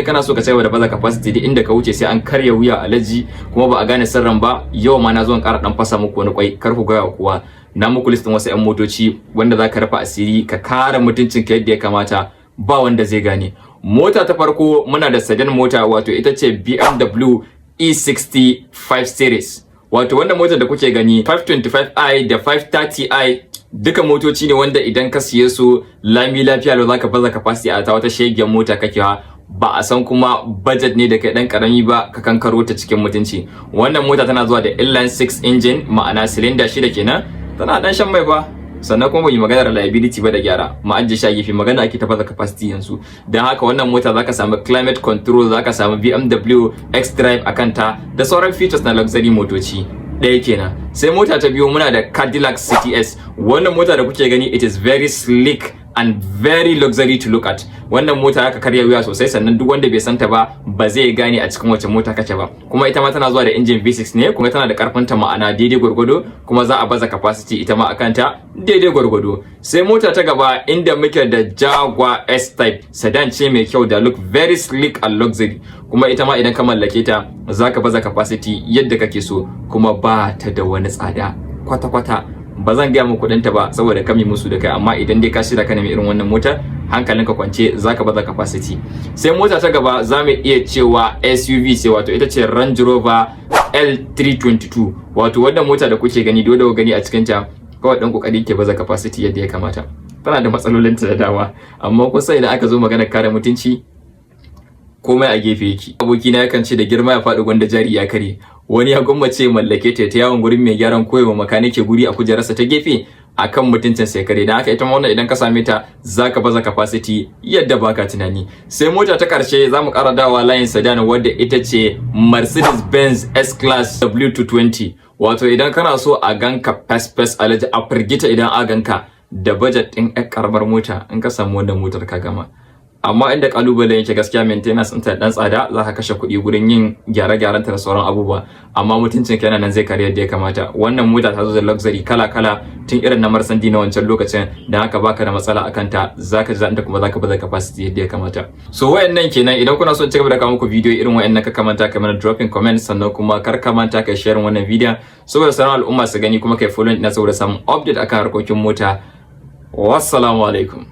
kana so ka cigaba da baza capacity da inda ka wuce sai an karya wuya alaji kuma ba a gane sirrin ba. Yau ma na zo in ƙara dan fasa muku wani kwai, kar ku ga kowa. Na muku listin wasu 'yan motoci wanda za ka rufa asiri ka kare mutuncin ka yadda ya kamata, ba wanda zai gane. Mota ta farko muna da sedan mota, wato ita ce BMW E60 5 Series. Wato wannan motar da kuke gani 525i da 530i duka motoci ne wanda idan ka siye su lami lafiya lau zaka baza capacity a ta wata shegiyar mota kake ha, ba a san kuma budget ne da kai dan karami ba ka kankaro ta cikin mutunci. Wannan mota tana zuwa da inline 6 engine, ma'ana cylinder 6 kenan. Tana dan shan mai fa, sannan kuma bai magana reliability ba da gyara. Mu ajiye shi a gefe, magana ake ta baza capacity yanzu. Dan haka wannan mota zaka samu climate control, zaka samu BMW X-Drive akan ta da sauran features na luxury motoci. Ɗaya kenan. Sai mota ta biyu muna da Cadillac CTS. Wannan mota da kuke gani it is very sleek and very luxury to look at. Wannan mota aka karya wuya sosai, sannan duk wanda bai santa ba zai gane a cikin wace mota kake ba. Kuma ita ma tana zuwa da engine V6 ne, kuma tana da karfin ta ma'ana daidai gwargwado, kuma za a baza capacity ita ma akan ta daidai gwargwado. Sai mota ta gaba inda muke da Jaguar S-Type, sedan ce mai kyau da look very sleek and luxury. Kuma ita ma idan ka mallake ta zaka baza capacity yadda kake so, kuma ba ta da wani tsada kwata-kwata. Ba zan gaya muku kudinta ba saboda kami musu da kai, amma idan dai ka shirya ka nemi irin wannan motar hankalinka kwance zaka baza capacity. Sai mota ta gaba zamu iya cewa SUV ce, wato ita ce Range Rover L322. Wato wannan mota da kuke gani da gani a cikin ta kawai dan kokari ke baza capacity yadda ya kamata. Tana da matsalolinta da dama, amma kun sai idan aka zo magana kare mutunci komai a gefe yake. Abokina yakan ce da girma ya faɗi gwanda jari ya kare. Wani ya gwammace mallake ta yawon gurin mai gyaran koyewa makanike guri a kujerarsa ta gefe akan mutuncin sai kare. Dan haka ita ma wannan idan ka same ta zaka baza capacity yadda baka tunani. Sai mota ta karshe zamu ƙara dawowa layin sedan wadda ita ce Mercedes Benz S-Class W220. Wato idan kana so a ganka fes alaji a firgita idan a ganka da budget din ƴar karamar mota, in ka samu wannan motar ka gama. Amma inda kalubale yake gaskiya maintenance ɗinta dan tsada, za ka kashe kuɗi gurin yin gyare-gyaren ta da sauran abubuwa, amma mutuncin kenan nan zai kare yadda ya kamata. Wannan mota ta zo da luxury kala-kala tun irin na Marsandi na wancan lokacin, dan haka baka da matsala akan ta, zaka ji daɗin kuma zaka baza capacity yadda ya kamata. So wayannan kenan, idan kuna so ci gaba da kawo muku video irin wayannan ka kamanta kai mana dropping comment, sannan kuma kar ka manta kai share wannan video saboda sauran al'umma su gani, kuma kai follow ina saboda samun update akan harkokin mota. Wassalamu alaikum.